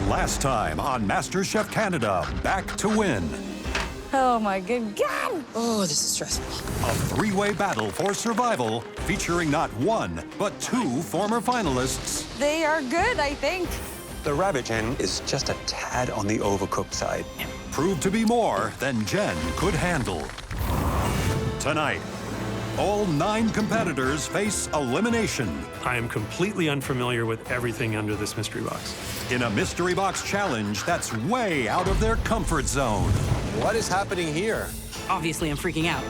Last time on MasterChef Canada, Back to Win. Oh my good God! Oh, this is stressful. A three-way battle for survival featuring not one, but two former finalists. They are good, I think. The rabbit Jen is just a tad on the overcooked side. Proved to be more than Jen could handle. Tonight, all 9 competitors face elimination I am completely unfamiliar with everything under this mystery box. in a mystery box challenge that's way out of their comfort zone. What is happening here? Obviously, I'm freaking out.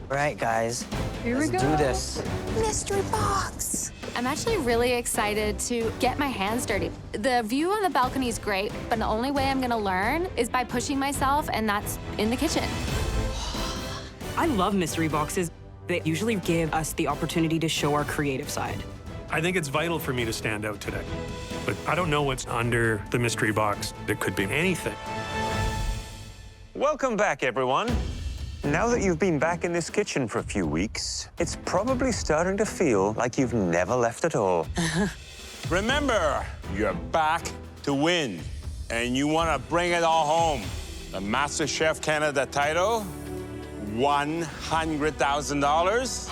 All right, guys. Here we Let's go. do this. Mystery box. I'm actually really excited to get my hands dirty. The view on the balcony is great, but the only way I'm gonna learn is by pushing myself, and that's in the kitchen. I love mystery boxes. They usually give us the opportunity to show our creative side. I think it's vital for me to stand out today. But I don't know what's under the mystery box. It could be anything. Welcome back, everyone. Now that you've been back in this kitchen for a few weeks, it's probably starting to feel like you've never left at all. Remember, you're back to win, and you want to bring it all home. The MasterChef Canada title, $100,000,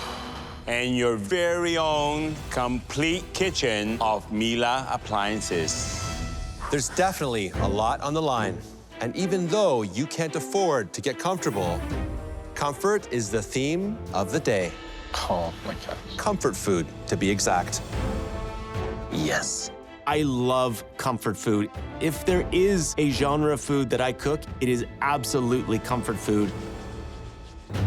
and your very own complete kitchen of Miele appliances. There's definitely a lot on the line. And even though you can't afford to get comfortable, comfort is the theme of the day. Oh my gosh. Comfort food, to be exact. Yes. I love comfort food. If there is a genre of food that I cook, it is absolutely comfort food.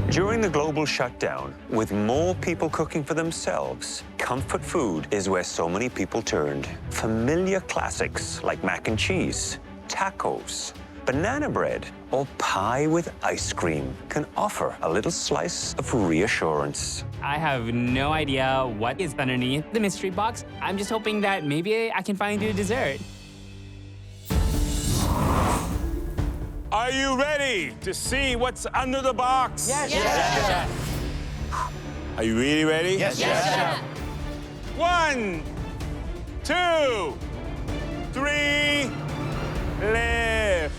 During the global shutdown, with more people cooking for themselves, comfort food is where so many people turned. Familiar classics like mac and cheese, tacos, banana bread, or pie with ice cream can offer a little slice of reassurance. I have no idea what is underneath the mystery box. I'm just hoping that maybe I can find a dessert. Are you ready to see what's under the box? Yes, yes. Are you really ready? Yes, yes. 1, 2, 3, lift.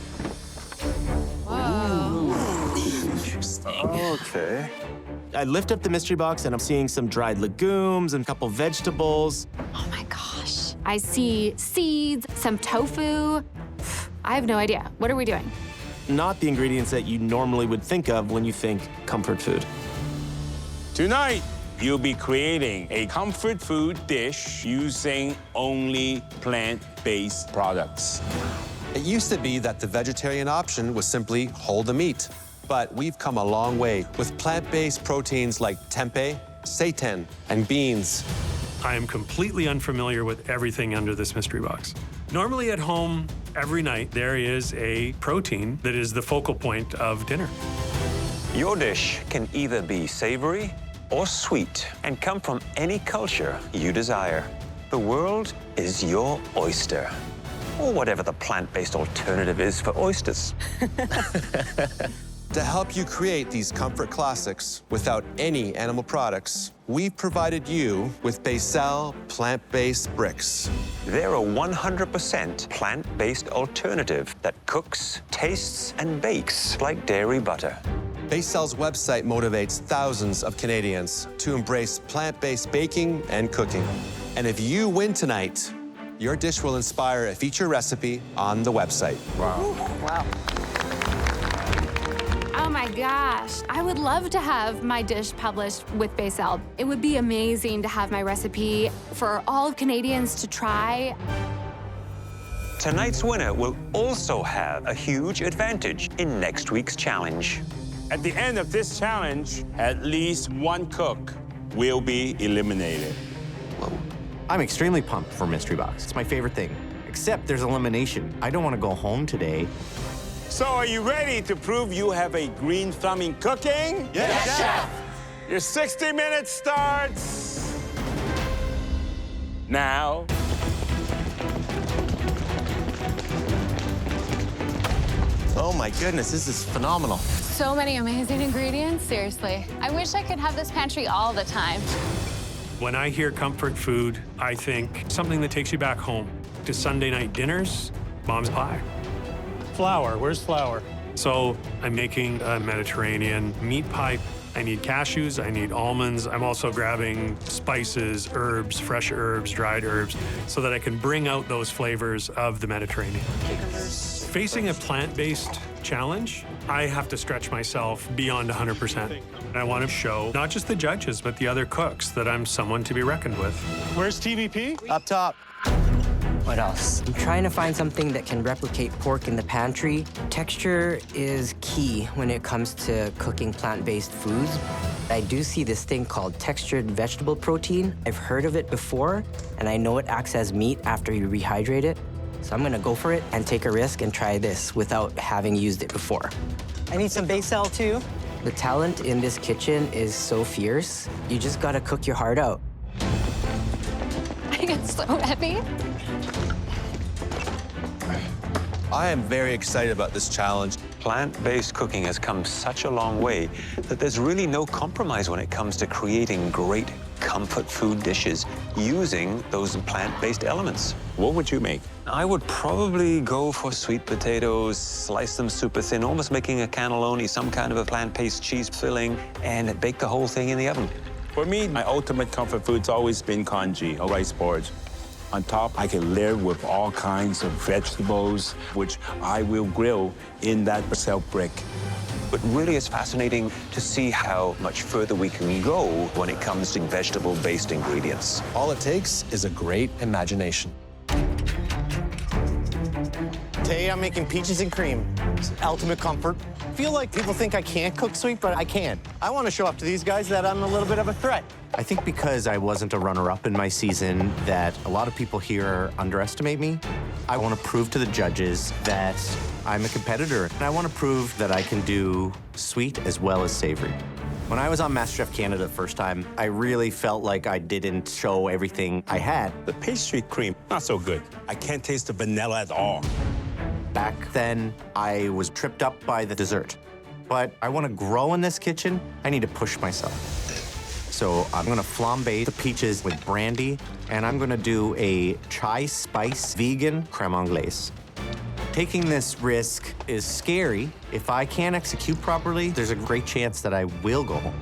Okay. I lift up the mystery box and I'm seeing some dried legumes and a couple vegetables. Oh my gosh. I see seeds, some tofu. I have no idea. What are we doing? Not the ingredients that you normally would think of when you think comfort food. Tonight, you'll be creating a comfort food dish using only plant-based products. It used to be that the vegetarian option was simply whole the meat. But we've come a long way with plant-based proteins like tempeh, seitan, and beans. I am completely unfamiliar with everything under this mystery box. Normally at home, every night, there is a protein that is the focal point of dinner. Your dish can either be savory or sweet and come from any culture you desire. The world is your oyster, or whatever the plant-based alternative is for oysters. To help you create these comfort classics without any animal products, we've provided you with Becel plant-based bricks. They're a 100% plant-based alternative that cooks, tastes, and bakes like dairy butter. Becel's website motivates thousands of Canadians to embrace plant-based baking and cooking. And if you win tonight, your dish will inspire a feature recipe on the website. Wow. Oh my gosh. I would love to have my dish published with Becel. It would be amazing to have my recipe for all of Canadians to try. Tonight's winner will also have a huge advantage in next week's challenge. At the end of this challenge, at least one cook will be eliminated. I'm extremely pumped for Mystery Box. It's my favorite thing. Except there's elimination. I don't want to go home today. So are you ready to prove you have a green thumb in cooking? Yes, Chef! Your 60 minutes starts now. Oh my goodness, this is phenomenal. So many amazing ingredients, seriously. I wish I could have this pantry all the time. When I hear comfort food, I think something that takes you back home to Sunday night dinners, mom's pie. Flour, where's flour? So I'm making a Mediterranean meat pie. I need cashews, I need almonds. I'm also grabbing spices, herbs, fresh herbs, dried herbs, so that I can bring out those flavors of the Mediterranean. Facing a plant-based challenge, I have to stretch myself beyond 100%. I want to show not just the judges, but the other cooks that I'm someone to be reckoned with. Where's TVP? Up top. What else? I'm trying to find something that can replicate pork in the pantry. Texture is key when it comes to cooking plant-based foods. I do see this thing called textured vegetable protein. I've heard of it before, and I know it acts as meat after you rehydrate it. So I'm gonna go for it and take a risk and try this without having used it before. I need some basil too. The talent in this kitchen is so fierce. You just gotta cook your heart out. I get so heavy. I am very excited about this challenge. Plant-based cooking has come such a long way that there's really no compromise when it comes to creating great comfort food dishes using those plant-based elements. What would you make? I would probably go for sweet potatoes, slice them super thin, almost making a cannelloni, some kind of a plant-based cheese filling, and bake the whole thing in the oven. For me, my ultimate comfort food's always been congee, or rice porridge. On top, I can layer with all kinds of vegetables, which I will grill in that self brick. But really, it's fascinating to see how much further we can go when it comes to vegetable-based ingredients. All it takes is a great imagination. Today I'm making peaches and cream. It's ultimate comfort. I feel like people think I can't cook sweet, but I can. I want to show up to these guys that I'm a little bit of a threat. I think because I wasn't a runner-up in my season that a lot of people here underestimate me. I want to prove to the judges that I'm a competitor, and I want to prove that I can do sweet as well as savory. When I was on MasterChef Canada the first time, I really felt like I didn't show everything I had. The pastry cream, not so good. I can't taste the vanilla at all. Back then, I was tripped up by the dessert. But I want to grow in this kitchen. I need to push myself. So I'm gonna flambe the peaches with brandy, and I'm gonna do a chai spice vegan creme anglaise. Taking this risk is scary. If I can't execute properly, there's a great chance that I will go home.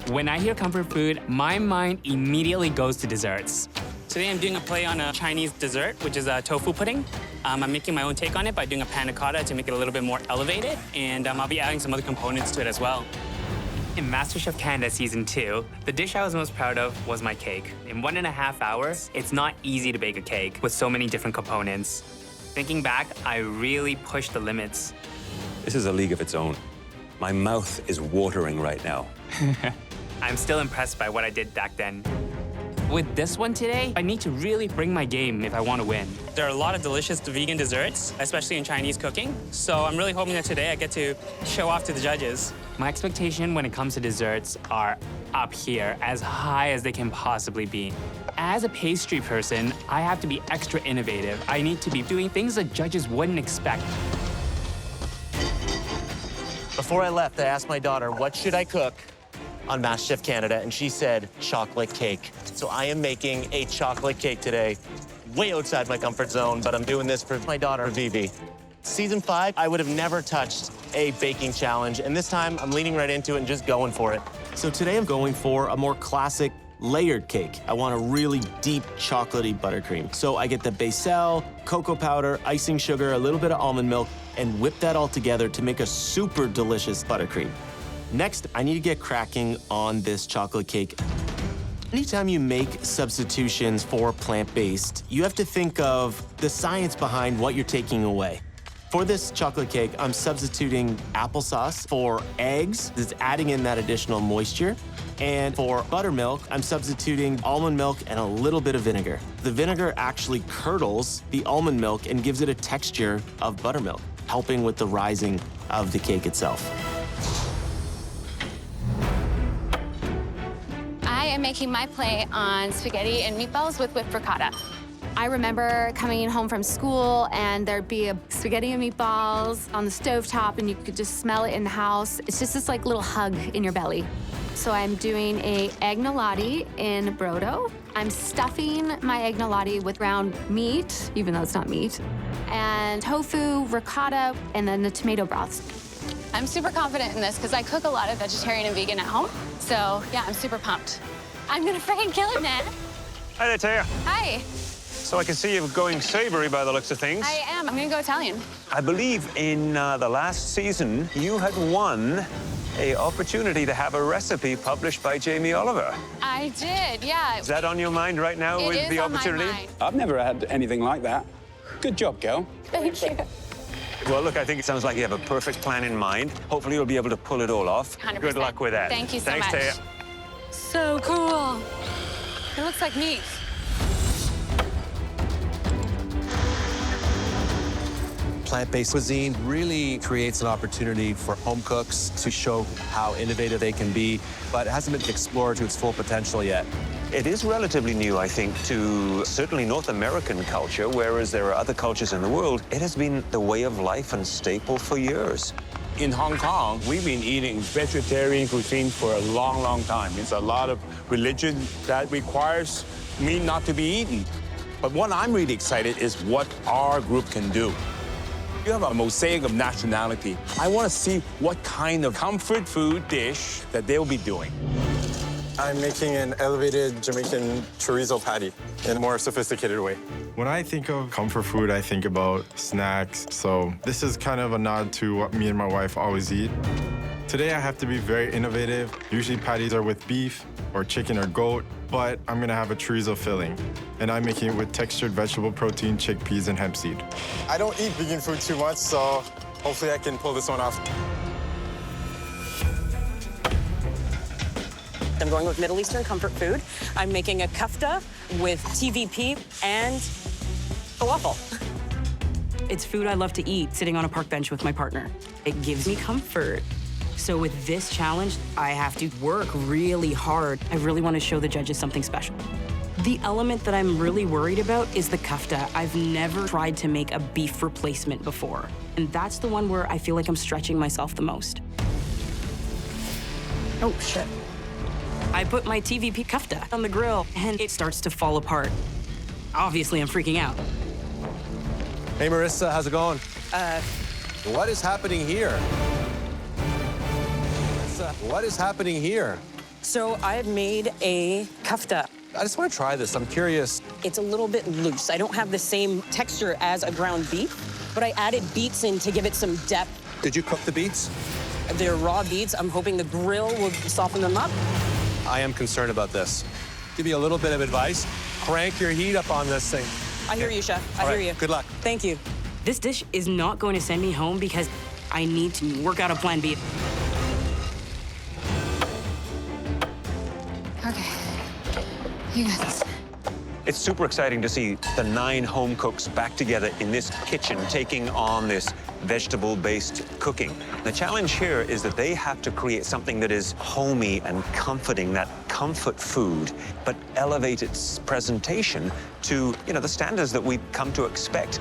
When I hear comfort food, my mind immediately goes to desserts. Today I'm doing a play on a Chinese dessert, which is a tofu pudding. I'm making my own take on it by doing a panna cotta to make it a little bit more elevated, and I'll be adding some other components to it as well. In MasterChef Canada Season 2, the dish I was most proud of was my cake. In 1.5 hours, it's not easy to bake a cake with so many different components. Thinking back, I really pushed the limits. This is a league of its own. My mouth is watering right now. I'm still impressed by what I did back then. With this one today, I need to really bring my game if I want to win. There are a lot of delicious vegan desserts, especially in Chinese cooking. So I'm really hoping that today I get to show off to the judges. My expectation when it comes to desserts are up here, as high as they can possibly be. As a pastry person, I have to be extra innovative. I need to be doing things that judges wouldn't expect. Before I left, I asked my daughter, what should I cook on MasterChef Canada? And she said, chocolate cake. So I am making a chocolate cake today, way outside my comfort zone, but I'm doing this for my daughter, Vivi. Season 5, I would have never touched a baking challenge, and this time I'm leaning right into it and just going for it. So today I'm going for a more classic layered cake. I want a really deep chocolatey buttercream. So I get the basil, cocoa powder, icing sugar, a little bit of almond milk, and whip that all together to make a super delicious buttercream. Next, I need to get cracking on this chocolate cake. Anytime you make substitutions for plant-based, you have to think of the science behind what you're taking away. For this chocolate cake, I'm substituting applesauce for eggs. It's adding in that additional moisture. And for buttermilk, I'm substituting almond milk and a little bit of vinegar. The vinegar actually curdles the almond milk and gives it a texture of buttermilk, helping with the rising of the cake itself. I am making my play on spaghetti and meatballs with whipped ricotta. I remember coming home from school and there'd be a spaghetti and meatballs on the stovetop and you could just smell it in the house. It's just this like little hug in your belly. So I'm doing a egg gnolati in brodo. I'm stuffing my egg gnolati with ground meat, even though it's not meat, and tofu, ricotta, and then the tomato broths. I'm super confident in this because I cook a lot of vegetarian and vegan at home. So yeah, I'm super pumped. I'm gonna freaking kill it, man. Hi there, Taya. Hi. So I can see you're going savory by the looks of things. I am. I'm gonna go Italian. I believe in the last season, you had won an opportunity to have a recipe published by Jamie Oliver. I did, yeah. Is that on your mind right now with the opportunity? My mind. I've never had anything like that. Good job, girl. Thank you. Well, look, I think it sounds like you have a perfect plan in mind. Hopefully you'll be able to pull it all off. 100%. Good luck with that. Thank you so Thanks, much. Taya. So cool. It looks like meat. Plant-based cuisine really creates an opportunity for home cooks to show how innovative they can be, but it hasn't been explored to its full potential yet. It is relatively new, I think, to certainly North American culture, whereas there are other cultures in the world. It has been the way of life and staple for years. In Hong Kong, we've been eating vegetarian cuisine for a long, long time. It's a lot of religion that requires meat not to be eaten. But what I'm really excited is what our group can do. You have a mosaic of nationality. I want to see what kind of comfort food dish that they'll be doing. I'm making an elevated Jamaican chorizo patty in a more sophisticated way. When I think of comfort food, I think about snacks. So this is kind of a nod to what me and my wife always eat. Today I have to be very innovative. Usually patties are with beef or chicken or goat, but I'm gonna have a chorizo filling. And I'm making it with textured vegetable protein, chickpeas, and hemp seed. I don't eat vegan food too much, so hopefully I can pull this one off. I'm going with Middle Eastern comfort food. I'm making a kafta with TVP and falafel. It's food I love to eat, sitting on a park bench with my partner. It gives me comfort. So with this challenge, I have to work really hard. I really want to show the judges something special. The element that I'm really worried about is the kafta. I've never tried to make a beef replacement before. And that's the one where I feel like I'm stretching myself the most. Oh, shit. I put my TVP kafta on the grill, and it starts to fall apart. Obviously, I'm freaking out. Hey, Marissa, how's it going? What is happening here? Marissa, what is happening here? So I've made a kafta. I just want to try this. I'm curious. It's a little bit loose. I don't have the same texture as a ground beef, but I added beets in to give it some depth. Did you cook the beets? They're raw beets. I'm hoping the grill will soften them up. I am concerned about this. Give you a little bit of advice. Crank your heat up on this thing. I hear you, Chef. I hear you. Good luck. Thank you. This dish is not going to send me home because I need to work out a plan B. Okay. You got this. It's super exciting to see the 9 home cooks back together in this kitchen, taking on this vegetable-based cooking. The challenge here is that they have to create something that is homey and comforting, that comfort food, but elevate its presentation to, the standards that we've come to expect.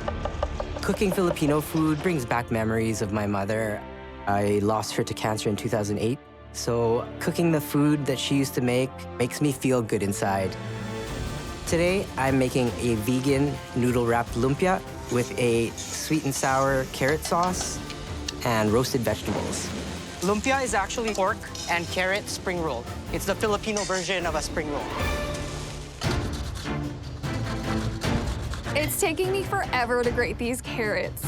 Cooking Filipino food brings back memories of my mother. I lost her to cancer in 2008, so cooking the food that she used to make makes me feel good inside. Today, I'm making a vegan noodle-wrapped lumpia with a sweet and sour carrot sauce and roasted vegetables. Lumpia is actually pork and carrot spring roll. It's the Filipino version of a spring roll. It's taking me forever to grate these carrots.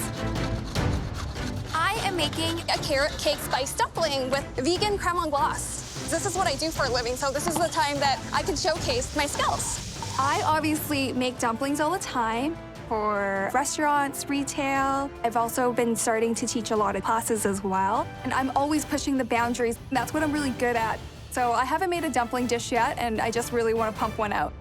I am making a carrot cake spice dumpling with vegan creme anglaise. This is what I do for a living, so this is the time that I can showcase my skills. I obviously make dumplings all the time for restaurants, retail. I've also been starting to teach a lot of classes as well, and I'm always pushing the boundaries. That's what I'm really good at. So I haven't made a dumpling dish yet, and I just really want to pump one out.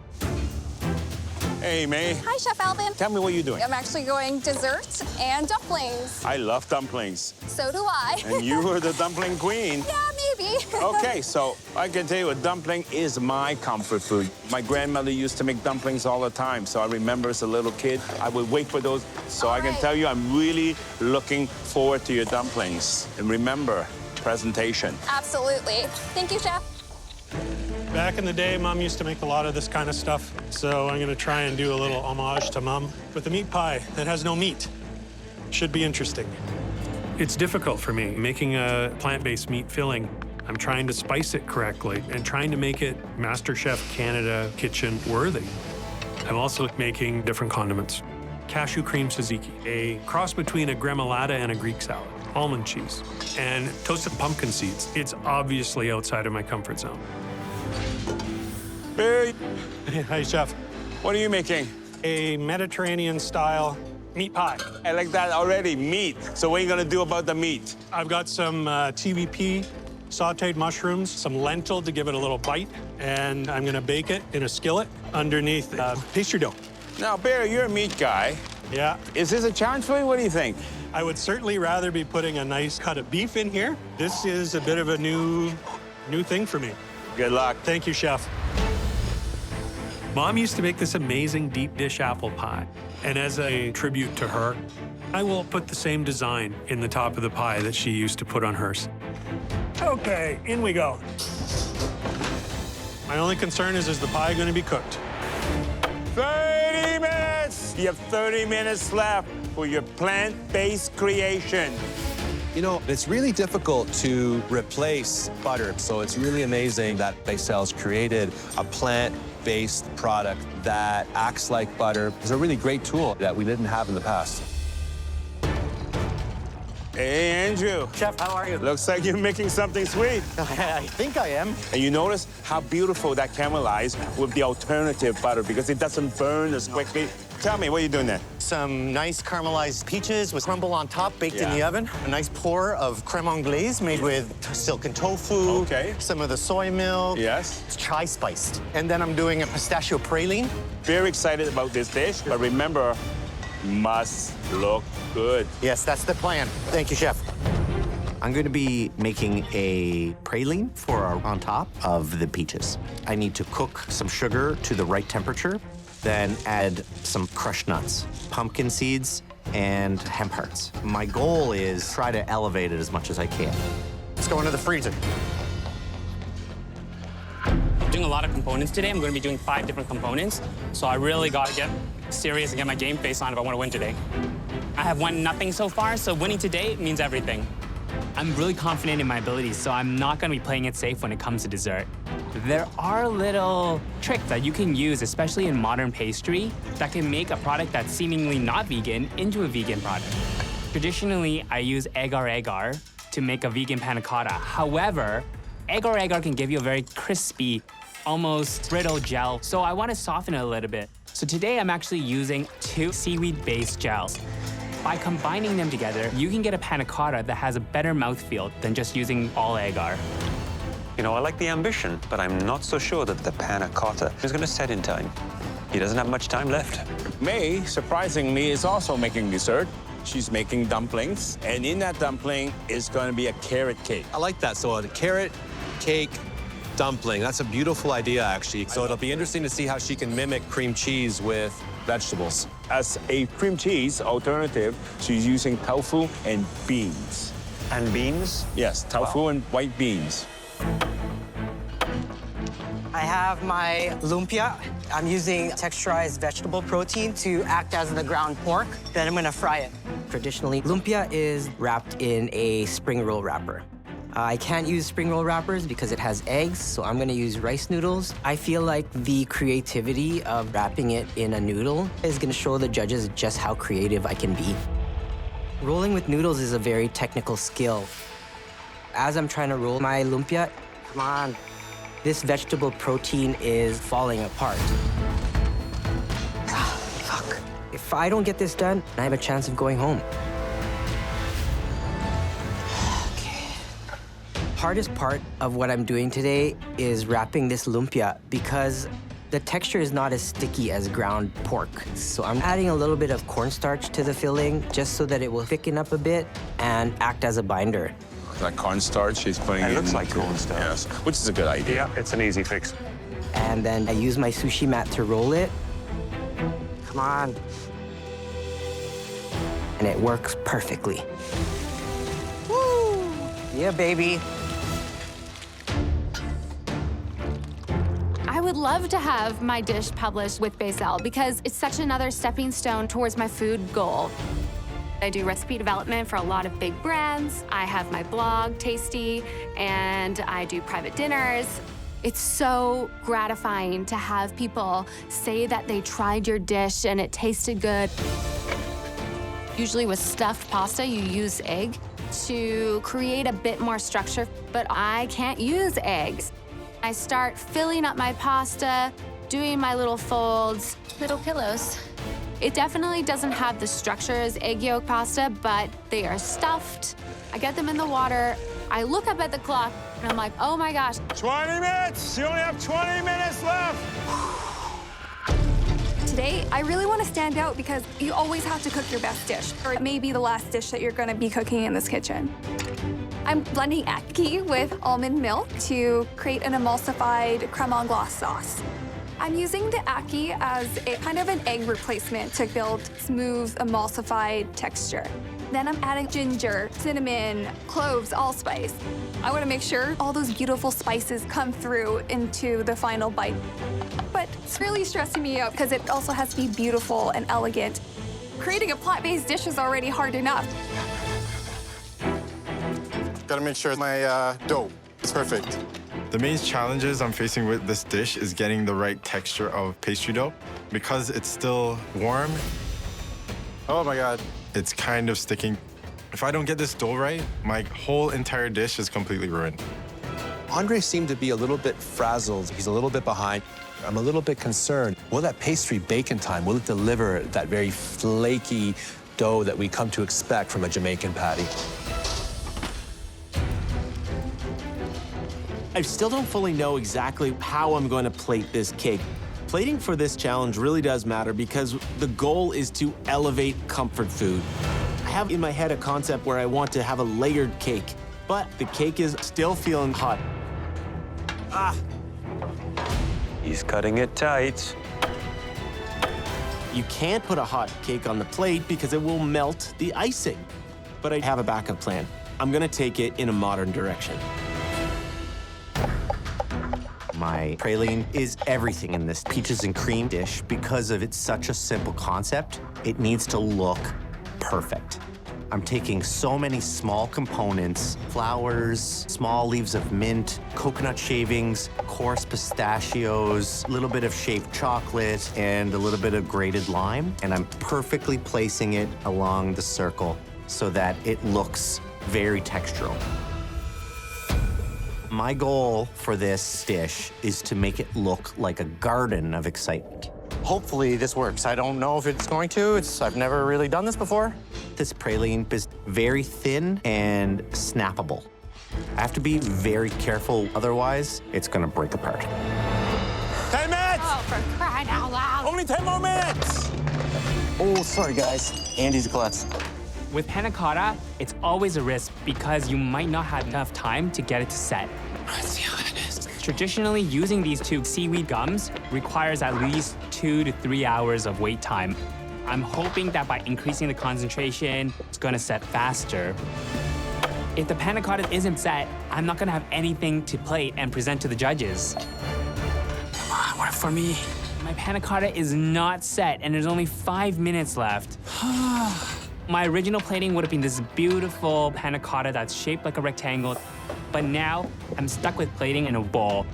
Hey, May. Hi, Chef Alvin. Tell me what you're doing. I'm actually going dessert and dumplings. I love dumplings. So do I. And you were the dumpling queen. Yeah, maybe. Okay, so I can tell you a dumpling is my comfort food. My grandmother used to make dumplings all the time, so I remember as a little kid, I would wait for those. So I can tell you I'm really looking forward to your dumplings. And remember, presentation. Absolutely. Thank you, Chef. Back in the day, Mom used to make a lot of this kind of stuff, so I'm gonna try and do a little homage to Mom with a meat pie that has no meat. Should be interesting. It's difficult for me making a plant-based meat filling. I'm trying to spice it correctly and trying to make it MasterChef Canada kitchen worthy. I'm also making different condiments. Cashew cream tzatziki, a cross between a gremolata and a Greek salad, almond cheese, and toasted pumpkin seeds. It's obviously outside of my comfort zone. Hey. Hi, Chef. What are you making? A Mediterranean-style meat pie. I like that already, meat. So what are you gonna do about the meat? I've got some TVP, sauteed mushrooms, some lentil to give it a little bite, and I'm gonna bake it in a skillet underneath pastry dough. Now, Barry, you're a meat guy. Yeah. Is this a challenge for you? What do you think? I would certainly rather be putting a nice cut of beef in here. This is a bit of a new thing for me. Good luck. Thank you, Chef. Mom used to make this amazing deep dish apple pie. And as a tribute to her, I will put the same design in the top of the pie that she used to put on hers. Okay, in we go. My only concern is the pie going to be cooked? 30 minutes! You have 30 minutes left for your plant-based creation. You know, it's really difficult to replace butter, so it's really amazing that Basel's created a plant-based product that acts like butter. It's a really great tool that we didn't have in the past. Hey, Andrew. Chef, how are you? Looks like you're making something sweet. I think I am. And you notice how beautiful that caramelized with the alternative butter because it doesn't burn as quickly. Tell me, what are you doing there? Some nice caramelized peaches with crumble on top, baked in the oven. A nice pour of creme anglaise made with silken tofu. Okay. Some of the soy milk. Yes. It's chai spiced. And then I'm doing a pistachio praline. Very excited about this dish, but remember, must look good. Yes, that's the plan. Thank you, Chef. I'm going to be making a praline for on top of the peaches. I need to cook some sugar to the right temperature, then add some crushed nuts, pumpkin seeds, and hemp hearts. My goal is try to elevate it as much as I can. Let's go into the freezer. I'm doing a lot of components today. I'm going to be doing 5 different components. So I really got to get serious and get my game face on if I want to win today. I have won nothing so far, so winning today means everything. I'm really confident in my abilities, so I'm not going to be playing it safe when it comes to dessert. There are little tricks that you can use, especially in modern pastry, that can make a product that's seemingly not vegan into a vegan product. Traditionally, I use agar-agar to make a vegan panna cotta. However, agar-agar can give you a very crispy, almost brittle gel, so I want to soften it a little bit. So today I'm actually using 2 seaweed-based gels. By combining them together, you can get a panna cotta that has a better mouthfeel than just using all agar. You know, I like the ambition, but I'm not so sure that the panna cotta is going to set in time. He doesn't have much time left. May, surprisingly, is also making dessert. She's making dumplings, and in that dumpling is going to be a carrot cake. I like that. So a carrot cake dumpling. That's a beautiful idea, actually. So it'll be interesting to see how she can mimic cream cheese with vegetables. As a cream cheese alternative, she's using tofu and beans. And beans? Yes, tofu and white beans. I have my lumpia. I'm using texturized vegetable protein to act as the ground pork. Then I'm gonna fry it. Traditionally, lumpia is wrapped in a spring roll wrapper. I can't use spring roll wrappers because it has eggs, so I'm gonna use rice noodles. I feel like the creativity of wrapping it in a noodle is gonna show the judges just how creative I can be. Rolling with noodles is a very technical skill. As I'm trying to roll my lumpia, come on, this vegetable protein is falling apart. Fuck. If I don't get this done, I have a chance of going home. Hardest part of what I'm doing today is wrapping this lumpia because the texture is not as sticky as ground pork. So I'm adding a little bit of cornstarch to the filling just so that it will thicken up a bit and act as a binder. That cornstarch he's putting in. It looks like cornstarch. Yes, which is a good idea. Yeah, it's an easy fix. And then I use my sushi mat to roll it. Come on. And it works perfectly. Woo! Yeah, baby. I would love to have my dish published with Basil because it's such another stepping stone towards my food goal. I do recipe development for a lot of big brands. I have my blog, Tasty, and I do private dinners. It's so gratifying to have people say that they tried your dish and it tasted good. Usually with stuffed pasta, you use egg to create a bit more structure, but I can't use eggs. I start filling up my pasta, doing my little folds, little pillows. It definitely doesn't have the structure as egg yolk pasta, but they are stuffed. I get them in the water. I look up at the clock and I'm like, oh my gosh. 20 minutes! You only have 20 minutes left! Today, I really want to stand out because you always have to cook your best dish, or it may be the last dish that you're going to be cooking in this kitchen. I'm blending ackee with almond milk to create an emulsified creme anglaise sauce. I'm using the ackee as a kind of an egg replacement to build smooth, emulsified texture. Then I'm adding ginger, cinnamon, cloves, allspice. I want to make sure all those beautiful spices come through into the final bite. But it's really stressing me out because it also has to be beautiful and elegant. Creating a plant-based dish is already hard enough. Gotta make sure my dough is perfect. The main challenges I'm facing with this dish is getting the right texture of pastry dough. Because it's still warm, oh my God, it's kind of sticking. If I don't get this dough right, my whole entire dish is completely ruined. Andre seemed to be a little bit frazzled. He's a little bit behind. I'm a little bit concerned. Will that pastry bake in time? Will it deliver that very flaky dough that we come to expect from a Jamaican patty? I still don't fully know exactly how I'm going to plate this cake. Plating for this challenge really does matter because the goal is to elevate comfort food. I have in my head a concept where I want to have a layered cake, but the cake is still feeling hot. Ah! He's cutting it tight. You can't put a hot cake on the plate because it will melt the icing. But I have a backup plan. I'm gonna take it in a modern direction. My praline is everything in this peaches and cream dish because of it's such a simple concept. It needs to look perfect. I'm taking so many small components, flowers, small leaves of mint, coconut shavings, coarse pistachios, a little bit of shaved chocolate, and a little bit of grated lime, and I'm perfectly placing it along the circle so that it looks very textural. My goal for this dish is to make it look like a garden of excitement. Hopefully this works. I don't know if it's going to. I've never really done this before. This praline is very thin and snappable. I have to be very careful, otherwise it's gonna break apart. 10 minutes! Oh, for crying out loud. Only 10 more minutes! Oh, sorry guys. Andy's klutz. With panna cotta, it's always a risk because you might not have enough time to get it to set. Let's see how it is. Traditionally, using these two seaweed gums requires at least 2 to 3 hours of wait time. I'm hoping that by increasing the concentration, it's gonna set faster. If the panna cotta isn't set, I'm not gonna have anything to plate and present to the judges. Come on, work for me. My panna cotta is not set, and there's only 5 minutes left. My original plating would have been this beautiful panna cotta that's shaped like a rectangle, but now I'm stuck with plating in a bowl.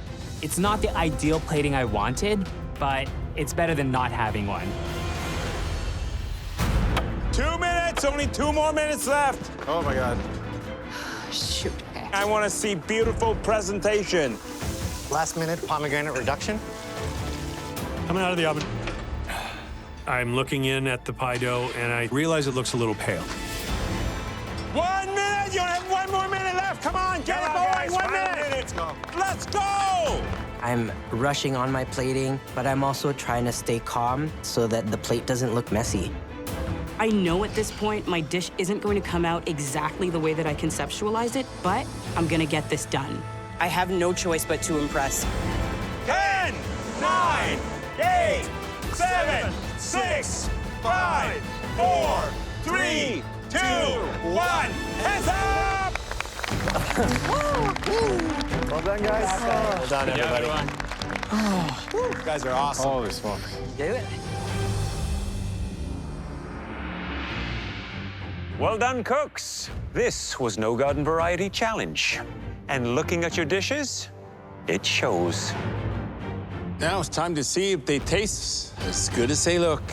It's not the ideal plating I wanted, but it's better than not having one. 2 minutes, only 2 more minutes left. Oh my God. Shoot. I want to see beautiful presentation. Last minute pomegranate reduction. Coming out of the oven. I'm looking in at the pie dough, and I realize it looks a little pale. 1 minute! You have 1 more minute left! Come on, get it going! 1 minute! Let's go! I'm rushing on my plating, but I'm also trying to stay calm so that the plate doesn't look messy. I know at this point my dish isn't going to come out exactly the way that I conceptualized it, but I'm gonna get this done. I have no choice but to impress. 10, 9, 8, 7, 6, 5, 4, 3, 2, 1. Hands up! Well done, guys. Well done, everybody. You guys are awesome. Holy smokes. Do it. Well done, cooks. This was No Garden Variety Challenge. And looking at your dishes, it shows. Now it's time to see if they taste as good as they look.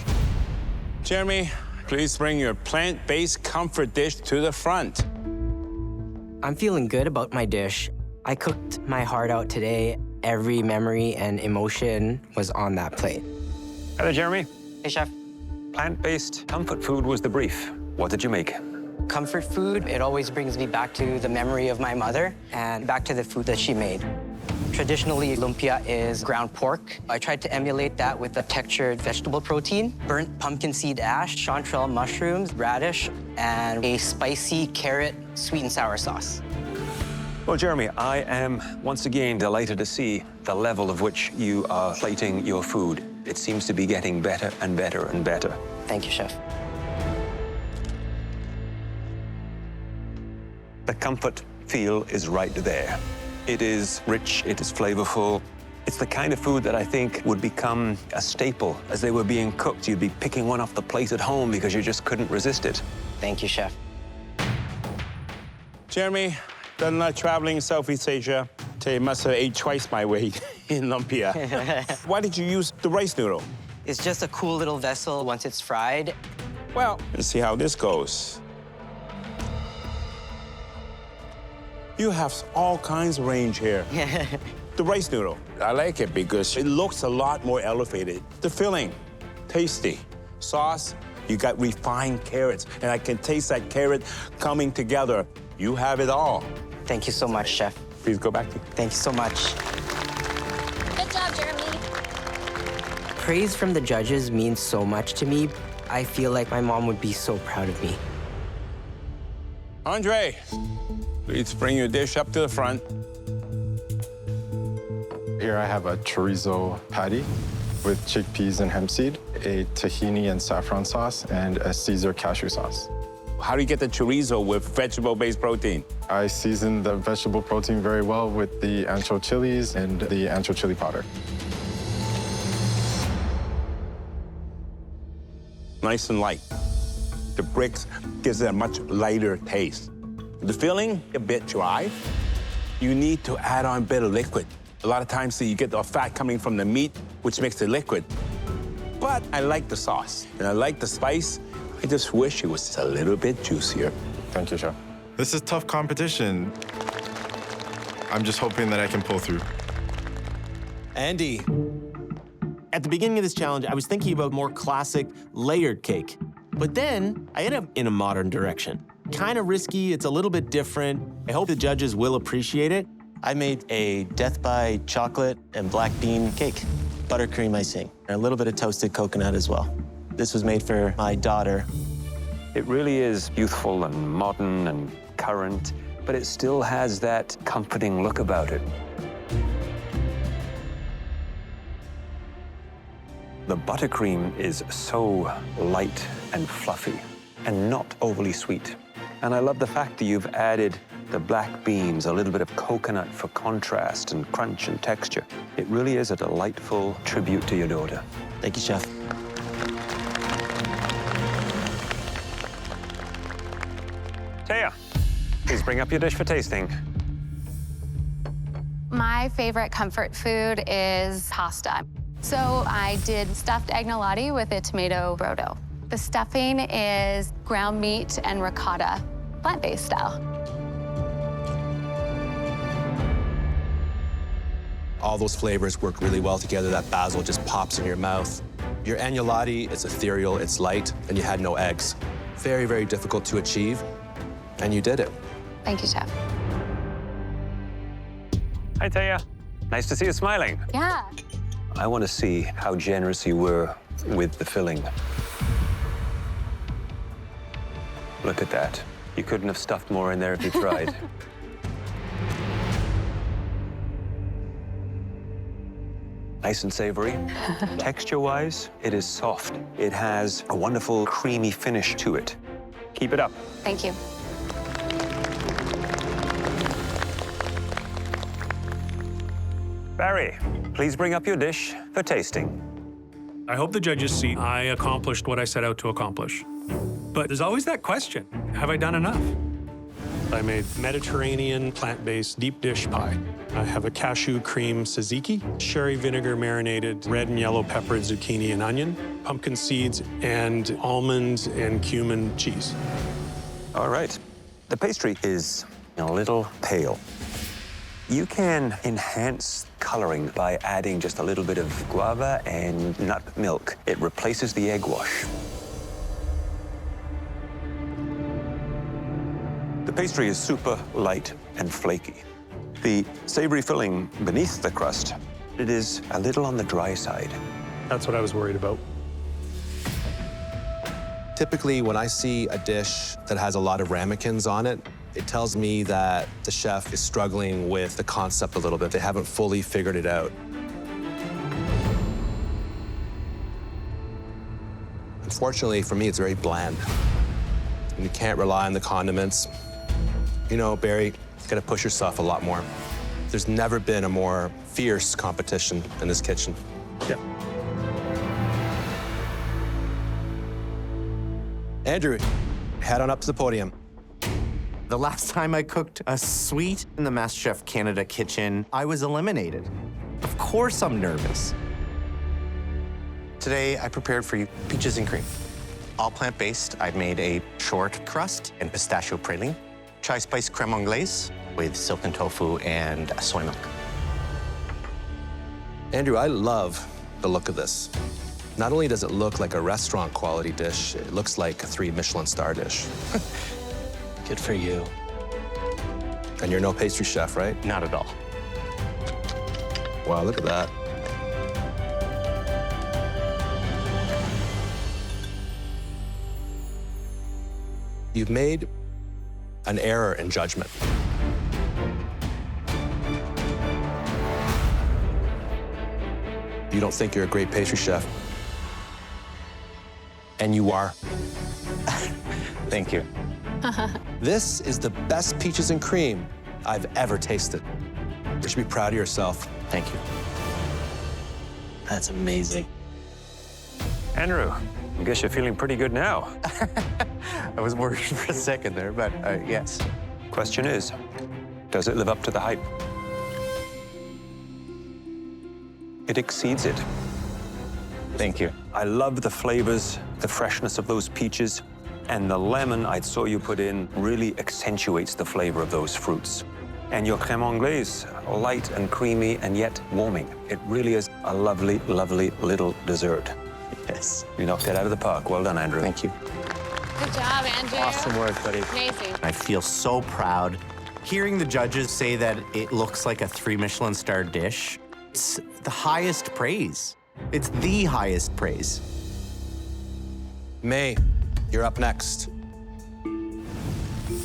Jeremy, please bring your plant-based comfort dish to the front. I'm feeling good about my dish. I cooked my heart out today. Every memory and emotion was on that plate. Hello, Jeremy. Hey, Chef. Plant-based comfort food was the brief. What did you make? Comfort food, it always brings me back to the memory of my mother and back to the food that she made. Traditionally, lumpia is ground pork. I tried to emulate that with a textured vegetable protein, burnt pumpkin seed ash, chanterelle mushrooms, radish, and a spicy carrot sweet and sour sauce. Well, Jeremy, I am once again delighted to see the level of which you are plating your food. It seems to be getting better and better and better. Thank you, Chef. The comfort feel is right there. It is rich, it is flavorful. It's the kind of food that I think would become a staple. As they were being cooked, you'd be picking one off the plate at home because you just couldn't resist it. Thank you, Chef. Jeremy, done a lot of traveling in Southeast Asia. You must have ate twice my weight in lumpia. Why did you use the rice noodle? It's just a cool little vessel once it's fried. Well, let's see how this goes. You have all kinds of range here. The rice noodle, I like it because it looks a lot more elevated. The filling, tasty. Sauce, you got refined carrots, and I can taste that carrot coming together. You have it all. Thank you so much, Chef. Please go back to you. Thank you so much. Good job, Jeremy. Praise from the judges means so much to me. I feel like my mom would be so proud of me. Andre, please bring your dish up to the front. Here I have a chorizo patty with chickpeas and hemp seed, a tahini and saffron sauce, and a Caesar cashew sauce. How do you get the chorizo with vegetable-based protein? I season the vegetable protein very well with the ancho chilies and the ancho chili powder. Nice and light. The bricks gives it a much lighter taste. The filling, a bit dry. You need to add on a bit of liquid. A lot of times you get the fat coming from the meat, which makes it liquid. But I like the sauce, and I like the spice. I just wish it was just a little bit juicier. Thank you, Chef. This is tough competition. I'm just hoping that I can pull through. Andy. At the beginning of this challenge, I was thinking about more classic layered cake. But then I ended up in a modern direction. Kind of risky, it's a little bit different. I hope the judges will appreciate it. I made a death by chocolate and black bean cake, buttercream icing, and a little bit of toasted coconut as well. This was made for my daughter. It really is youthful and modern and current, but it still has that comforting look about it. The buttercream is so light and fluffy and not overly sweet. And I love the fact that you've added the black beans, a little bit of coconut for contrast and crunch and texture. It really is a delightful tribute to your daughter. Thank you, Chef. Taya, please bring up your dish for tasting. My favorite comfort food is pasta. So I did stuffed agnolotti with a tomato brodo. The stuffing is ground meat and ricotta, plant-based style. All those flavors work really well together. That basil just pops in your mouth. Your agnolotti, it's ethereal, it's light, and you had no eggs. Very, very difficult to achieve, and you did it. Thank you, Chef. Hi, Taya. Nice to see you smiling. Yeah. I want to see how generous you were with the filling. Look at that. You couldn't have stuffed more in there if you tried. Nice and savory. Texture-wise, it is soft. It has a wonderful creamy finish to it. Keep it up. Thank you. Barry, please bring up your dish for tasting. I hope the judges see I accomplished what I set out to accomplish. But there's always that question, have I done enough? I made Mediterranean plant-based deep dish pie. I have a cashew cream tzatziki, sherry vinegar marinated red and yellow peppered zucchini and onion, pumpkin seeds, and almond and cumin cheese. All right. The pastry is a little pale. You can enhance coloring by adding just a little bit of guava and nut milk. It replaces the egg wash. The pastry is super light and flaky. The savory filling beneath the crust, it is a little on the dry side. That's what I was worried about. Typically, when I see a dish that has a lot of ramekins on it, it tells me that the chef is struggling with the concept a little bit. They haven't fully figured it out. Unfortunately, for me, it's very bland. And you can't rely on the condiments. You know, Barry, you gotta push yourself a lot more. There's never been a more fierce competition in this kitchen. Yeah. Andrew, head on up to the podium. The last time I cooked a sweet in the MasterChef Canada kitchen, I was eliminated. Of course I'm nervous. Today, I prepared for you peaches and cream. All plant-based, I made a short crust and pistachio praline, chai spice creme anglaise with silken tofu and soy milk. Andrew, I love the look of this. Not only does it look like a restaurant quality dish, it looks like a 3 Michelin star dish. Good for you. And you're no pastry chef, right? Not at all. Wow, look at that. You've made an error in judgment. You don't think you're a great pastry chef. And you are. Thank you. This is the best peaches and cream I've ever tasted. You should be proud of yourself. Thank you. That's amazing. Andrew, I guess you're feeling pretty good now. I was worried for a second there, but yes. Question is, does it live up to the hype? It exceeds it. Thank you. I love the flavors, the freshness of those peaches, and the lemon I saw you put in really accentuates the flavor of those fruits. And your crème anglaise, light and creamy and yet warming. It really is a lovely, lovely little dessert. Yes. You knocked it out of the park. Well done, Andrew. Thank you. Good job, Andrew. Awesome work, buddy. Amazing. I feel so proud. Hearing the judges say that it looks like a 3 Michelin star dish, it's the highest praise. It's the highest praise. May, you're up next.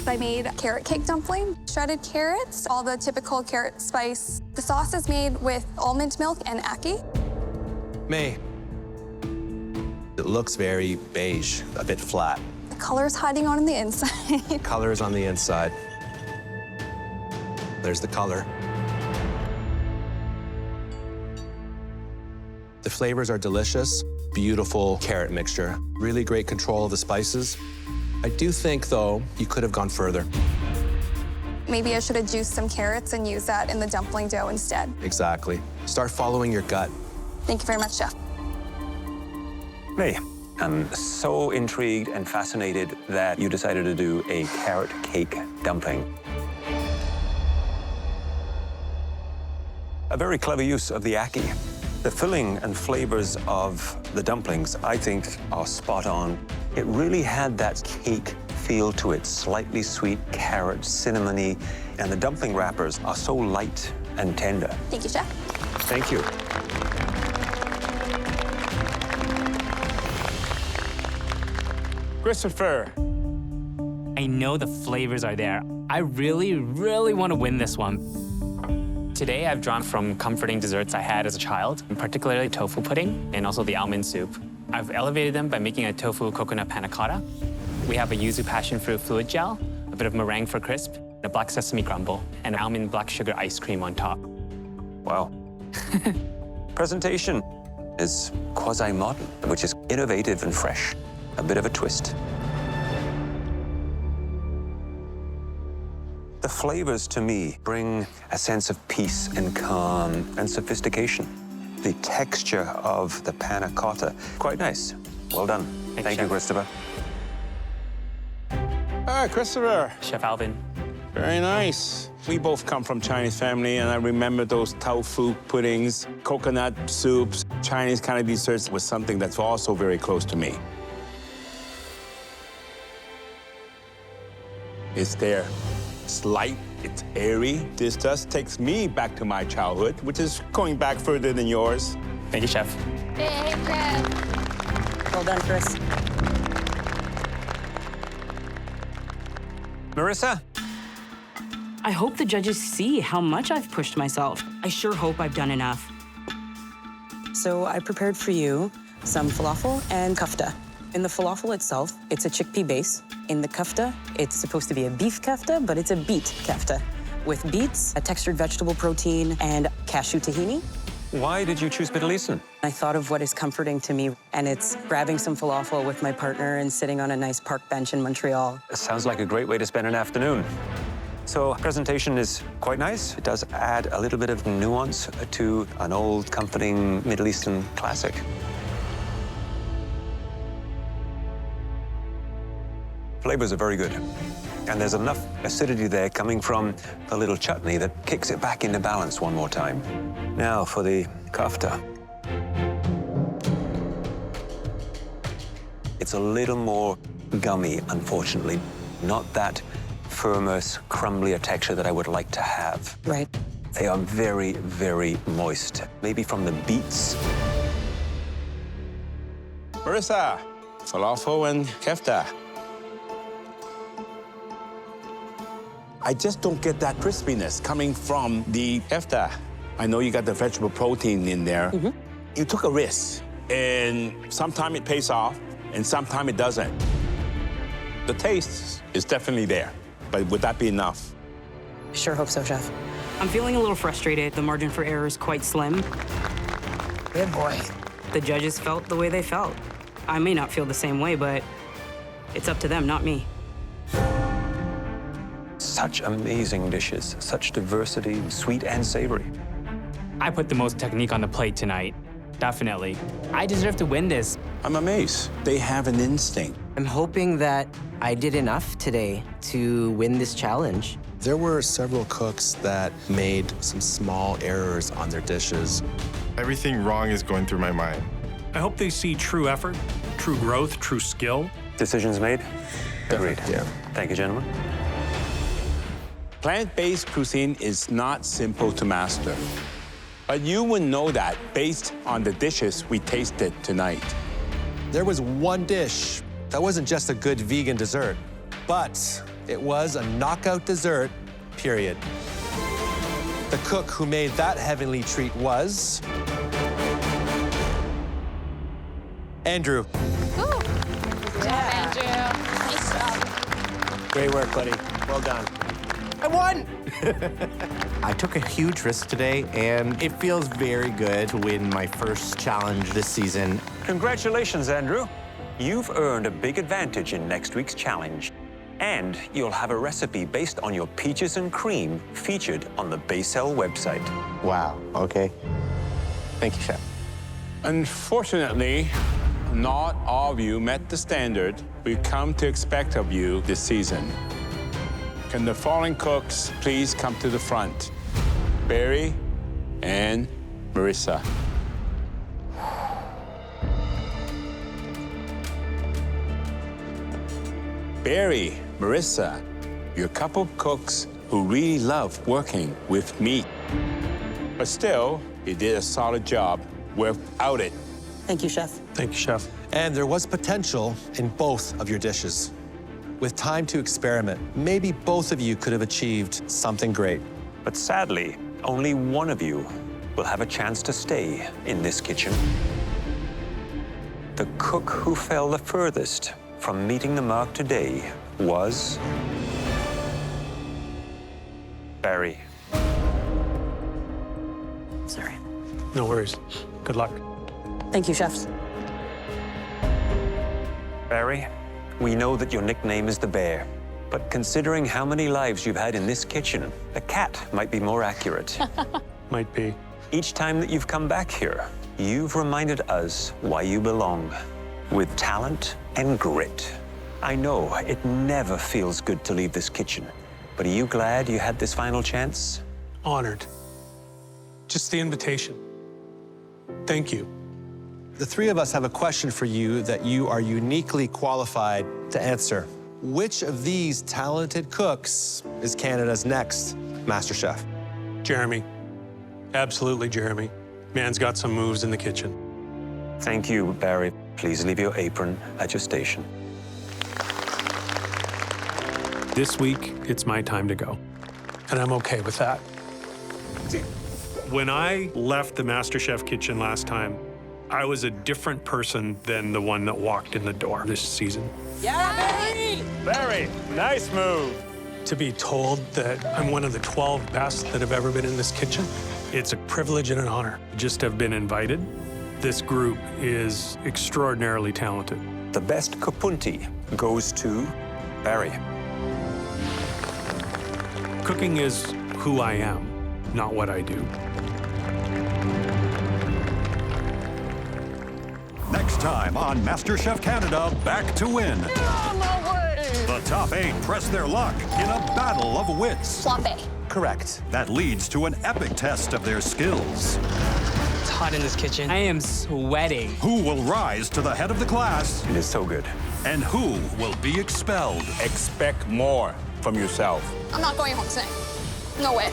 I made carrot cake dumpling, shredded carrots, all the typical carrot spice. The sauce is made with almond milk and ackee. May, it looks very beige, a bit flat. The color is hiding on the inside. Color is on the inside. There's the color. The flavors are delicious, beautiful carrot mixture, really great control of the spices. I do think, though, you could have gone further. Maybe I should have juiced some carrots and used that in the dumpling dough instead. Exactly. Start following your gut. Thank you very much, Chef. May, I'm so intrigued and fascinated that you decided to do a carrot cake dumpling. A very clever use of the ackee. The filling and flavors of the dumplings, I think, are spot on. It really had that cake feel to it, slightly sweet, carrot, cinnamony, and the dumpling wrappers are so light and tender. Thank you, Chef. Thank you. Christopher, I know the flavors are there. I really, really want to win this one. Today, I've drawn from comforting desserts I had as a child, particularly tofu pudding and also the almond soup. I've elevated them by making a tofu coconut panna cotta. We have a yuzu passion fruit fluid gel, a bit of meringue for crisp, a black sesame crumble, and almond black sugar ice cream on top. Wow. Presentation is quasi-modern, which is innovative and fresh. A bit of a twist. The flavors, to me, bring a sense of peace and calm and sophistication. The texture of the panna cotta, quite nice. Well done. Thank you, Christopher. Hi, Christopher. Chef Alvin. Very nice. We both come from Chinese family, and I remember those tofu puddings, coconut soups. Chinese kind of desserts was something that's also very close to me. It's there. It's light, it's airy. This just takes me back to my childhood, which is going back further than yours. Thank you, Chef. Hey, Chris. Well done, Chris. Marissa? I hope the judges see how much I've pushed myself. I sure hope I've done enough. So I prepared for you some falafel and kafta. In the falafel itself, it's a chickpea base. In the kafta, it's supposed to be a beef kafta, but it's a beet kafta with beets, a textured vegetable protein, and cashew tahini. Why did you choose Middle Eastern? I thought of what is comforting to me, and it's grabbing some falafel with my partner and sitting on a nice park bench in Montreal. It sounds like a great way to spend an afternoon. So presentation is quite nice. It does add a little bit of nuance to an old, comforting Middle Eastern classic. Flavors are very good. And there's enough acidity there coming from the little chutney that kicks it back into balance one more time. Now for the kafta. It's a little more gummy, unfortunately. Not that firmer, crumblier texture that I would like to have. Right. They are very, very moist. Maybe from the beets. Marissa, falafel and kefta. I just don't get that crispiness coming from the kefta. I know you got the vegetable protein in there. You took a risk, and sometimes it pays off, and sometimes it doesn't. The taste is definitely there, but would that be enough? Sure hope so, Chef. I'm feeling a little frustrated. The margin for error is quite slim. Good boy. The judges felt the way they felt. I may not feel the same way, but it's up to them, not me. Such amazing dishes, such diversity, sweet and savory. I put the most technique on the plate tonight. Definitely. I deserve to win this. I'm amazed. They have an instinct. I'm hoping that I did enough today to win this challenge. There were several cooks that made some small errors on their dishes. Everything wrong is going through my mind. I hope they see true effort, true growth, true skill. Decisions made? Agreed. Yeah. Thank you, gentlemen. Plant-based cuisine is not simple to master. But you would know that based on the dishes we tasted tonight. There was one dish that wasn't just a good vegan dessert, but it was a knockout dessert, period. The cook who made that heavenly treat was Andrew. Good job, Andrew. Nice job. Great work, buddy. Well done. I won! I took a huge risk today, and it feels very good to win my first challenge this season. Congratulations, Andrew. You've earned a big advantage in next week's challenge. And you'll have a recipe based on your peaches and cream featured on the Baysell website. Wow, okay. Thank you, Chef. Unfortunately, not all of you met the standard we've come to expect of you this season. Can the following cooks please come to the front? Barry and Marissa. Barry, Marissa, you're a couple of cooks who really love working with meat. But still, you did a solid job without it. Thank you, Chef. Thank you, Chef. And there was potential in both of your dishes. With time to experiment, maybe both of you could have achieved something great. But sadly, only one of you will have a chance to stay in this kitchen. The cook who fell the furthest from meeting the mark today was Barry. Sorry. No worries. Good luck. Thank you, chefs. Barry, we know that your nickname is the Bear, but considering how many lives you've had in this kitchen, the cat might be more accurate. Might be. Each time that you've come back here, you've reminded us why you belong, with talent and grit. I know it never feels good to leave this kitchen, but are you glad you had this final chance? Honored. Just the invitation. Thank you. The three of us have a question for you that you are uniquely qualified to answer. Which of these talented cooks is Canada's next MasterChef? Jeremy. Absolutely, Jeremy. Man's got some moves in the kitchen. Thank you, Barry. Please leave your apron at your station. This week, it's my time to go, and I'm okay with that. When I left the MasterChef kitchen last time, I was a different person than the one that walked in the door this season. Yeah, Barry! Barry, nice move. To be told that I'm one of the 12 best that have ever been in this kitchen, it's a privilege and an honor. Just have been invited. This group is extraordinarily talented. The best kapunti goes to Barry. Cooking is who I am, not what I do. Next time on MasterChef Canada, Back to Win. The top 8 press their luck in a battle of wits. Flambé. Correct. That leads to an epic test of their skills. It's hot in this kitchen. I am sweating. Who will rise to the head of the class? It is so good. And who will be expelled? Expect more from yourself. I'm not going home tonight. No way.